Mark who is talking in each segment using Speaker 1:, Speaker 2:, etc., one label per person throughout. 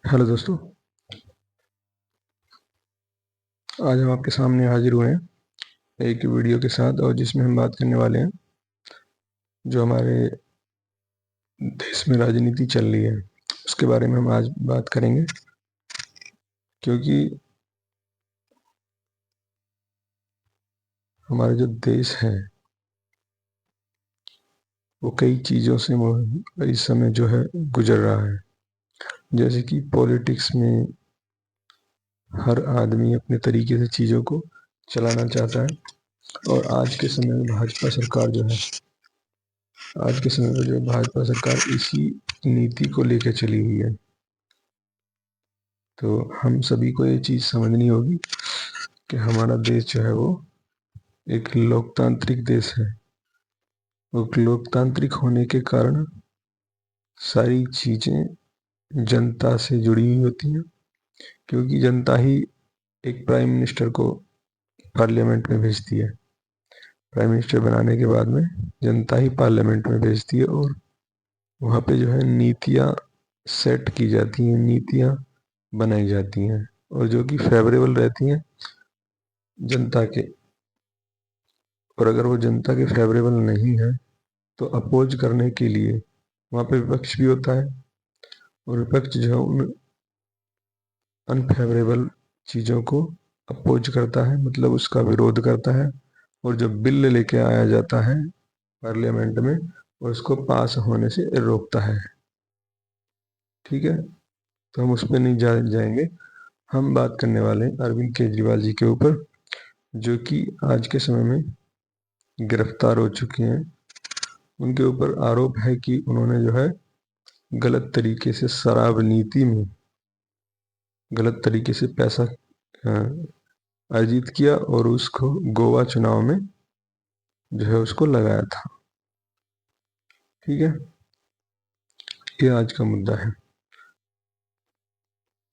Speaker 1: Hello दोस्तों। आज हम आपके सामने हाजिर हुए हैं एक वीडियो के साथ, और जिसमें हम बात करने वाले हैं जो हमारे देश में राजनीति चल रही है उसके बारे में हम आज बात करेंगे। क्योंकि हमारा जो देश है वो कई चीज़ों से इस समय जो है गुजर रहा है। जैसे कि पॉलिटिक्स में हर आदमी अपने तरीके से चीज़ों को चलाना चाहता है, और आज के समय में भाजपा सरकार जो है आज के समय में जो भाजपा सरकार इसी नीति को लेकर चली हुई है। तो हम सभी को ये चीज़ समझनी होगी कि हमारा देश जो है वो एक लोकतांत्रिक देश है। वो लोकतांत्रिक होने के कारण सारी चीज़ें जनता से जुड़ी हुई होती हैं, क्योंकि जनता ही एक प्राइम मिनिस्टर को पार्लियामेंट में भेजती है। प्राइम मिनिस्टर बनाने के बाद में जनता ही पार्लियामेंट में भेजती है, और वहाँ पे जो है नीतियाँ सेट की जाती हैं, नीतियाँ बनाई जाती हैं, और जो कि फेवरेबल रहती हैं जनता के। और अगर वो जनता के फेवरेबल नहीं है तो अपोज करने के लिए वहाँ पे विपक्ष भी होता है, और विपक्ष जो है उन अनफेवरेबल चीज़ों को अपोज करता है, मतलब उसका विरोध करता है। और जब बिल लेके आया जाता है पार्लियामेंट में, और उसको पास होने से रोकता है। ठीक है, तो हम उस पर नहीं जाएंगे। हम बात करने वाले हैं अरविंद केजरीवाल जी के ऊपर, जो कि आज के समय में गिरफ्तार हो चुके हैं। उनके ऊपर आरोप है कि उन्होंने जो है गलत तरीके से शराब नीति में गलत तरीके से पैसा अर्जित किया, और उसको गोवा चुनाव में जो है उसको लगाया था। ठीक है, ये आज का मुद्दा है।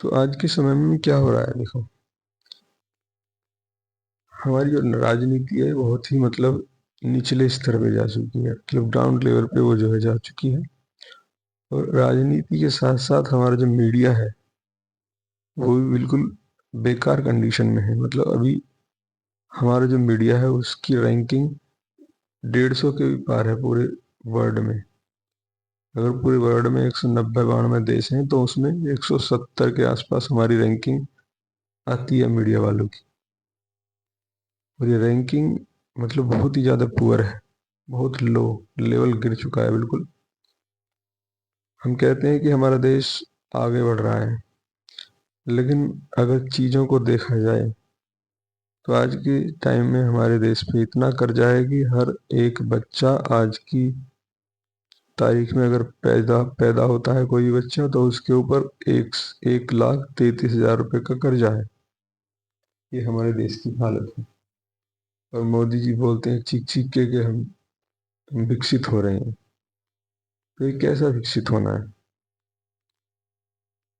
Speaker 1: तो आज के समय में क्या हो रहा है, देखो, हमारी जो राजनीति है बहुत ही मतलब निचले स्तर पे जा चुकी है, मतलब ग्राउंड लेवल पे वो जो है जा चुकी है। और राजनीति के साथ साथ हमारा जो मीडिया है वो भी बिल्कुल बेकार कंडीशन में है। मतलब अभी हमारा जो मीडिया है उसकी रैंकिंग 150 के भी पार है पूरे वर्ल्ड में। अगर पूरे वर्ल्ड में 190-92 देश हैं तो उसमें 170 के आसपास हमारी रैंकिंग आती है मीडिया वालों की। और ये रैंकिंग मतलब बहुत ही ज़्यादा पुअर है, बहुत लो लेवल गिर चुका है बिल्कुल। हम कहते हैं कि हमारा देश आगे बढ़ रहा है, लेकिन अगर चीज़ों को देखा जाए तो आज के टाइम में हमारे देश पे इतना कर्जा है कि हर एक बच्चा आज की तारीख में अगर पैदा पैदा होता है कोई बच्चा, तो उसके ऊपर 1,33,000 रुपये का कर्जा है। ये हमारे देश की हालत है। और मोदी जी बोलते हैं चीख चीख के कि हम विकसित हो रहे हैं। तो ये कैसा विकसित होना है?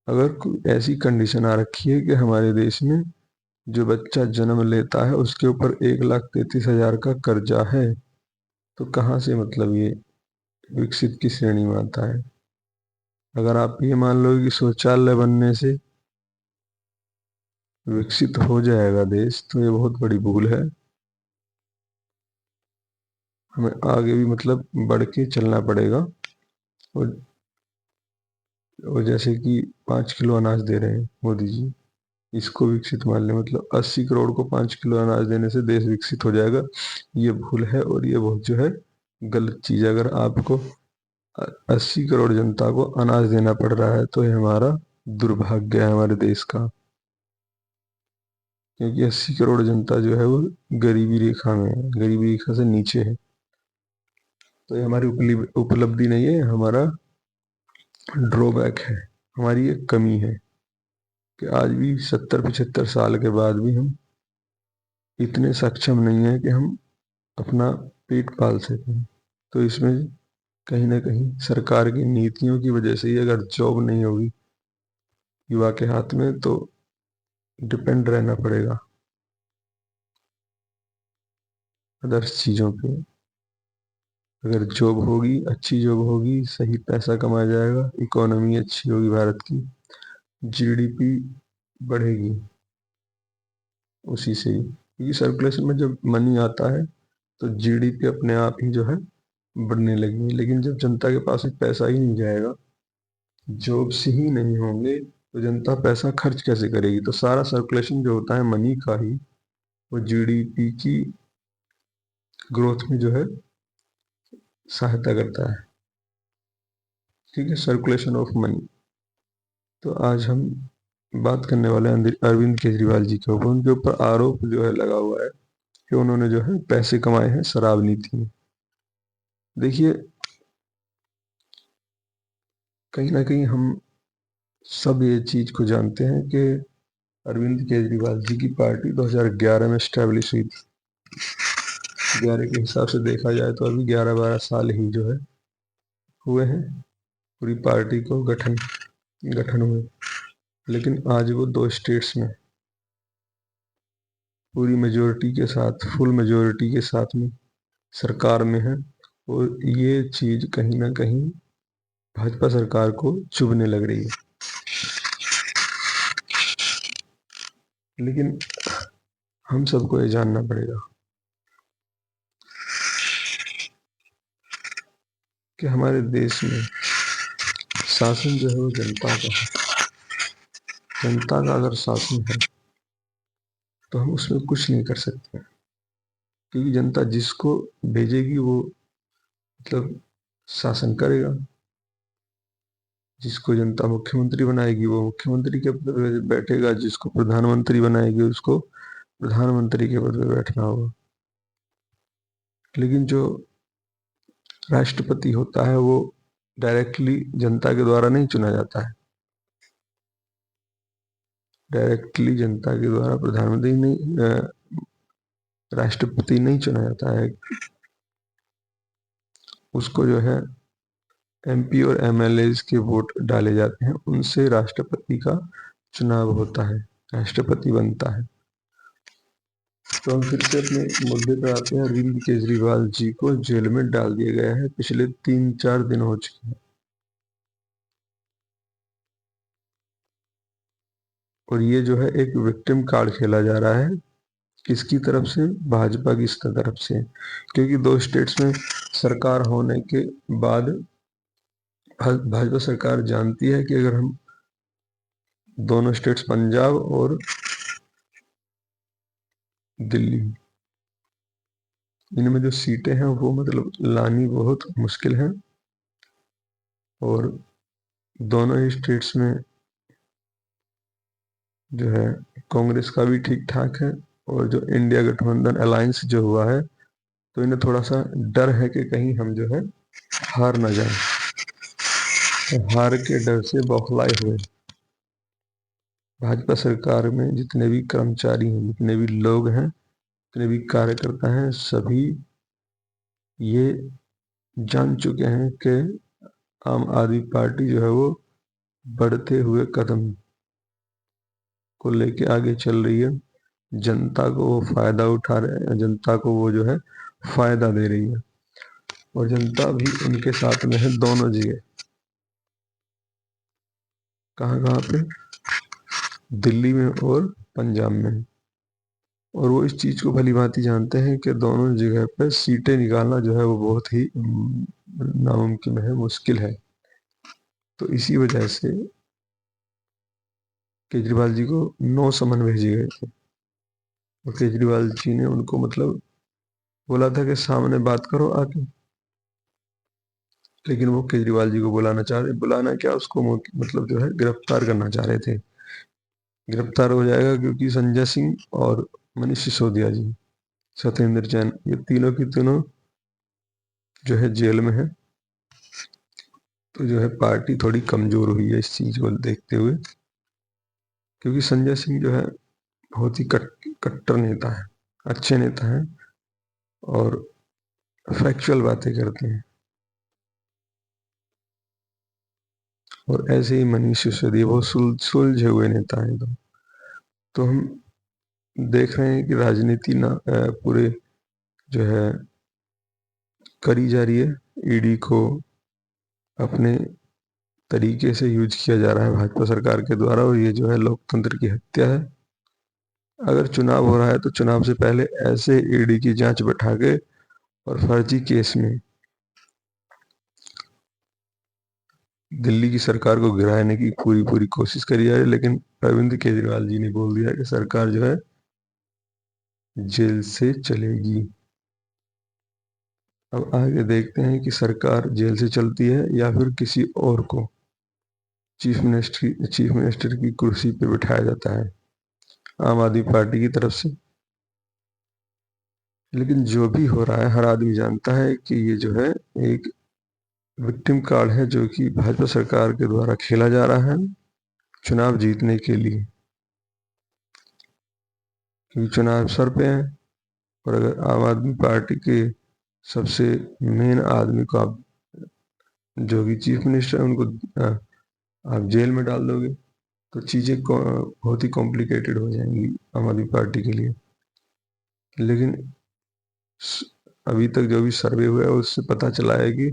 Speaker 1: अगर कोई ऐसी कंडीशन आ रखी है कि हमारे देश में जो बच्चा जन्म लेता है उसके ऊपर 1,33,000 का कर्जा है, तो कहाँ से मतलब ये विकसित की श्रेणी में आता है? अगर आप ये मान लो कि शौचालय बनने से विकसित हो जाएगा देश, तो ये बहुत बड़ी भूल है। हमें आगे भी मतलब बढ़ के चलना पड़ेगा। और जैसे कि 5 किलो अनाज दे रहे हैं मोदी जी, इसको विकसित मान ले, मतलब 80 करोड़ को 5 किलो अनाज देने से देश विकसित हो जाएगा। ये भूल है, और ये बहुत जो है गलत चीज़ है। अगर आपको 80 करोड़ जनता को अनाज देना पड़ रहा है तो ये हमारा दुर्भाग्य है हमारे देश का। क्योंकि 80 करोड़ जनता जो है वो गरीबी रेखा में है, गरीबी रेखा से नीचे है। तो ये हमारी उपलब्धि नहीं है, हमारा ड्रॉबैक है, हमारी एक कमी है कि आज भी 70-75 साल के बाद भी हम इतने सक्षम नहीं है कि हम अपना पेट पाल सकें। तो इसमें कहीं ना कहीं सरकार की नीतियों की वजह से ही, अगर जॉब नहीं होगी युवा के हाथ में तो डिपेंड रहना पड़ेगा अदर्स चीज़ों पे। अगर जॉब होगी, अच्छी जॉब होगी, सही पैसा कमाया जाएगा, इकोनॉमी अच्छी होगी भारत की, जीडीपी बढ़ेगी उसी से ही, क्योंकि सर्कुलेशन में जब मनी आता है तो जीडीपी अपने आप ही जो है बढ़ने लगी। लेकिन जब जनता के पास में पैसा ही नहीं जाएगा, जॉब्स ही नहीं होंगे, तो जनता पैसा खर्च कैसे करेगी? तो सारा सर्कुलेशन जो होता है मनी का ही, वो जीडीपी की ग्रोथ में जो है सहायता करता है। ठीक है, सर्कुलेशन ऑफ मनी। तो आज हम बात करने वाले हैं अरविंद केजरीवाल जी के ऊपर। उनके ऊपर आरोप जो है लगा हुआ है कि उन्होंने जो है पैसे कमाए हैं शराब नीति में। देखिए, कहीं ना कहीं हम सब ये चीज को जानते हैं कि अरविंद केजरीवाल जी की पार्टी 2011 में स्टैब्लिश हुई थी। 11 के हिसाब से देखा जाए तो अभी 11-12 साल ही जो है हुए हैं पूरी पार्टी को गठन हुए। लेकिन आज वो 2 स्टेट्स में पूरी मेजोरिटी के साथ, फुल मेजोरिटी के साथ में सरकार में है, और ये चीज कहीं ना कहीं भाजपा सरकार को चुभने लग रही है। लेकिन हम सबको ये जानना पड़ेगा कि हमारे देश में शासन जो है वो जनता का है। जनता का अगर शासन है तो हम उसमें कुछ नहीं कर सकते, क्योंकि जनता जिसको भेजेगी वो मतलब शासन करेगा। जिसको जनता मुख्यमंत्री बनाएगी वो मुख्यमंत्री के पद पे बैठेगा, जिसको प्रधानमंत्री बनाएगी उसको प्रधानमंत्री के पद पे बैठना होगा। लेकिन जो राष्ट्रपति होता है वो डायरेक्टली जनता के द्वारा नहीं चुना जाता है। डायरेक्टली जनता के द्वारा प्रधानमंत्री नहीं, राष्ट्रपति नहीं चुना जाता है। उसको जो है एमपी और एमएलए के वोट डाले जाते हैं, उनसे राष्ट्रपति का चुनाव होता है, राष्ट्रपति बनता है। तो हम फिर से अपने मुद्दे पर आते हैं। अरविंद केजरीवाल जी को जेल में डाल दिया गया है, पिछले 3-4 दिन हो चुके हैं, और ये जो है एक विक्टिम कार्ड खेला जा रहा है। किसकी तरफ से? भाजपा की तरफ से। क्योंकि 2 स्टेट्स में सरकार होने के बाद भाजपा सरकार जानती है कि अगर हम दोनों स्टेट्स पंजाब और दिल्ली, इनमें जो सीटें हैं वो मतलब लानी बहुत मुश्किल है, और दोनों ही स्टेट्स में जो है कांग्रेस का भी ठीक ठाक है, और जो इंडिया गठबंधन अलायंस जो हुआ है, तो इन्हें थोड़ा सा डर है कि कहीं हम जो है हार ना जाए। तो हार के डर से बौखलाए हुए भाजपा सरकार में जितने भी कर्मचारी हैं, जितने भी लोग हैं, जितने भी कार्यकर्ता हैं, सभी ये जान चुके हैं कि आम आदमी पार्टी जो है वो बढ़ते हुए कदम को लेके आगे चल रही है। जनता को वो फायदा उठा रहे हैं, जनता को वो जो है फायदा दे रही है, और जनता भी उनके साथ में है दोनों जगह। कहाँ कहाँ पे? दिल्ली में और पंजाब में। और वो इस चीज को भली भांति जानते हैं कि दोनों जगह पे सीटें निकालना जो है वो बहुत ही नामुमकिन है, मुश्किल है। तो इसी वजह से केजरीवाल जी को 9 समन भेजे गए थे, और केजरीवाल जी ने उनको मतलब बोला था कि सामने बात करो आके। लेकिन वो केजरीवाल जी को बुलाना क्या, उसको मतलब जो है गिरफ्तार करना चाह रहे थे। गिरफ्तार हो जाएगा क्योंकि संजय सिंह और मनीष सिसोदिया जी, सत्येंद्र जैन, ये तीनों की तीनों जो है जेल में है। तो जो है पार्टी थोड़ी कमजोर हुई है इस चीज को देखते हुए, क्योंकि संजय सिंह जो है बहुत ही कट्टर नेता है, अच्छे नेता हैं, और फैक्चुअल बातें करते हैं। और ऐसे ही मनीष सिसोदिया बहुत सुलझे हुए नेता हैं एकदम। तो हम देख रहे हैं कि राजनीति ना पूरे जो है करी जा रही है। ईडी को अपने तरीके से यूज किया जा रहा है भाजपा सरकार के द्वारा, और ये जो है लोकतंत्र की हत्या है। अगर चुनाव हो रहा है तो चुनाव से पहले ऐसे ईडी की जांच बैठा के और फर्जी केस में दिल्ली की सरकार को गिराने की पूरी पूरी कोशिश करी जा रही है। लेकिन अरविंद केजरीवाल जी ने बोल दिया कि सरकार जो है जेल से चलेगी। अब आगे देखते हैं कि सरकार जेल से चलती है या फिर किसी और को चीफ मिनिस्टर की कुर्सी पे बिठाया जाता है आम आदमी पार्टी की तरफ से। लेकिन जो भी हो रहा है, हर आदमी जानता है कि ये जो है एक विक्टिम कार्ड है जो कि भाजपा सरकार के द्वारा खेला जा रहा है चुनाव जीतने के लिए, क्योंकि चुनाव सर पे है। और अगर आम आदमी पार्टी के सबसे मेन आदमी को आप, जो कि चीफ मिनिस्टर है, उनको आप जेल में डाल दोगे तो चीज़ें बहुत ही कॉम्प्लिकेटेड हो जाएंगी आम आदमी पार्टी के लिए। लेकिन अभी तक जो भी सर्वे हुआ है उससे पता चला है कि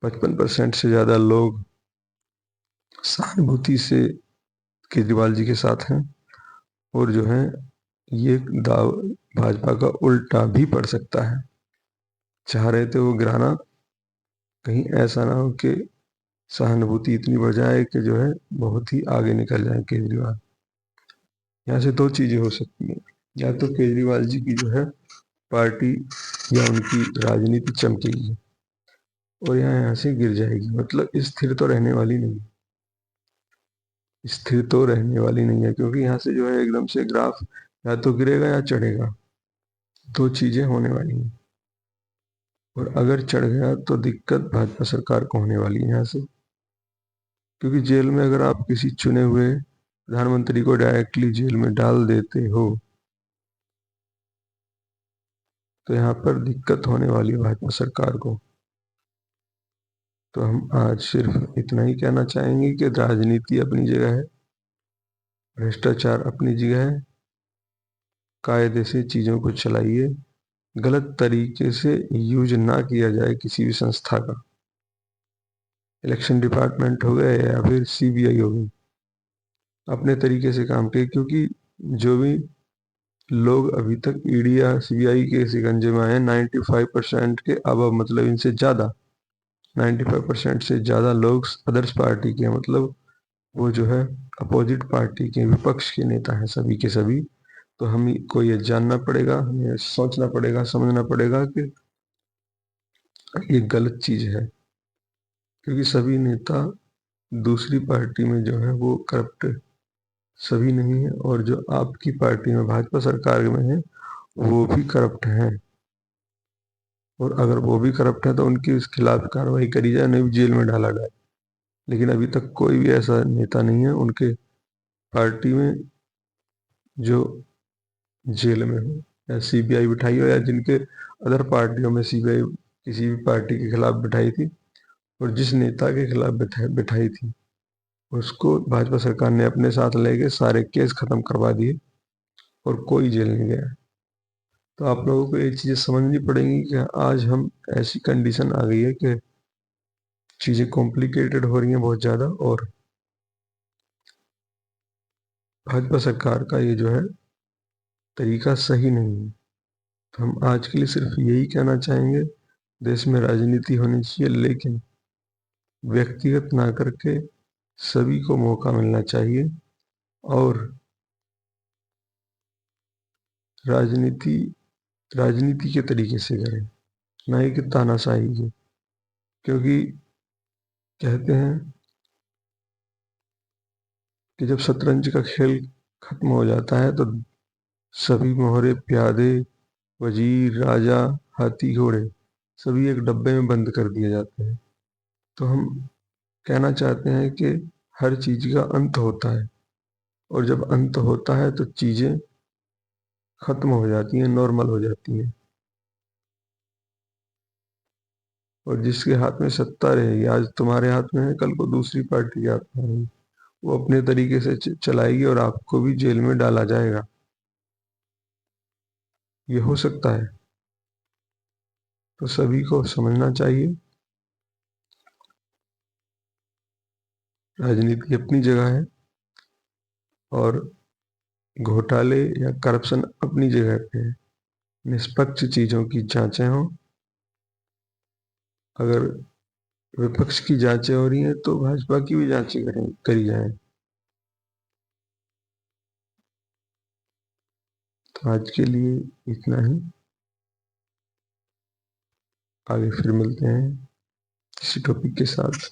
Speaker 1: 55% से ज़्यादा लोग सहानुभूति से केजरीवाल जी के साथ हैं। और जो है ये दाव भाजपा का उल्टा भी पड़ सकता है। चाह रहे थे वो गिराना, कहीं ऐसा ना हो कि सहानुभूति इतनी बढ़ जाए कि जो है बहुत ही आगे निकल जाए केजरीवाल। यहाँ से दो चीजें हो सकती हैं, या तो केजरीवाल जी की जो है पार्टी या उनकी राजनीति चमकेगी और यहाँ से गिर जाएगी, मतलब स्थिर तो रहने वाली नहीं, स्थिर तो रहने वाली नहीं है। क्योंकि यहाँ से जो है एकदम से ग्राफ या तो गिरेगा या चढ़ेगा, दो चीजें होने वाली हैं। और अगर चढ़ गया तो दिक्कत भाजपा सरकार को होने वाली है यहाँ से, क्योंकि जेल में अगर आप किसी चुने हुए प्रधानमंत्री को डायरेक्टली जेल में डाल देते हो तो यहाँ पर दिक्कत होने वाली है भाजपा सरकार को। तो हम आज सिर्फ इतना ही कहना चाहेंगे कि राजनीति अपनी जगह है, भ्रष्टाचार अपनी जगह है, कायदे से चीजों को चलाइए, गलत तरीके से यूज ना किया जाए किसी भी संस्था का। इलेक्शन डिपार्टमेंट हो गया या फिर सीबीआई हो गई, अपने तरीके से काम किए। क्योंकि जो भी लोग अभी तक ईडी या सीबीआई के शिकंजे में आए 95% के अब, मतलब इनसे ज़्यादा 95% से ज़्यादा लोग अदर्स पार्टी के, मतलब वो जो है अपोजिट पार्टी के, विपक्ष के नेता हैं सभी के सभी। तो हम को ये जानना पड़ेगा, हमें सोचना पड़ेगा, समझना पड़ेगा कि ये गलत चीज़ है, क्योंकि सभी नेता दूसरी पार्टी में जो है वो करप्ट सभी नहीं है, और जो आपकी पार्टी में भाजपा सरकार में है वो भी करप्ट हैं। और अगर वो भी करप्ट है तो उनकी उस खिलाफ कार्रवाई करी जाए, नहीं जेल में डाला जाए। लेकिन अभी तक कोई भी ऐसा नेता नहीं है उनके पार्टी में जो जेल में हो या सीबीआई बिठाई हो, या जिनके अदर पार्टियों में सीबीआई किसी भी पार्टी के खिलाफ बिठाई थी और जिस नेता के खिलाफ बिठाई थी उसको भाजपा सरकार ने अपने साथ लेके सारे केस खत्म करवा दिए और कोई जेल नहीं गया। तो आप लोगों को ये चीज़ें समझनी पड़ेंगी कि आज हम ऐसी कंडीशन आ गई है कि चीज़ें कॉम्प्लिकेटेड हो रही हैं बहुत ज़्यादा, और भाजपा सरकार का ये जो है तरीका सही नहीं है। तो हम आज के लिए सिर्फ यही कहना चाहेंगे, देश में राजनीति होनी चाहिए लेकिन व्यक्तिगत ना करके सभी को मौका मिलना चाहिए, और राजनीति राजनीति के तरीके से करें, ना ही कि तानाशाही के। क्योंकि कहते हैं कि जब शतरंज का खेल खत्म हो जाता है तो सभी मोहरे, प्यादे, वजीर, राजा, हाथी, घोड़े सभी एक डब्बे में बंद कर दिए जाते हैं। तो हम कहना चाहते हैं कि हर चीज का अंत होता है, और जब अंत होता है तो चीजें खत्म हो जाती हैं, नॉर्मल हो जाती हैं। और जिसके हाथ में सत्ता रहेगी, आज तुम्हारे हाथ में है, कल को दूसरी पार्टी के हाथ में रहेगी, वो अपने तरीके से चलाएगी और आपको भी जेल में डाला जाएगा। ये हो सकता है। तो सभी को समझना चाहिए राजनीति अपनी जगह है और घोटाले या करप्शन अपनी जगह पे है। निष्पक्ष चीजों की जांचें हों। अगर विपक्ष की जांचें हो रही हैं तो भाजपा की भी जांचें करी जाएं। तो आज के लिए इतना ही। आगे फिर मिलते हैं किसी टॉपिक के साथ।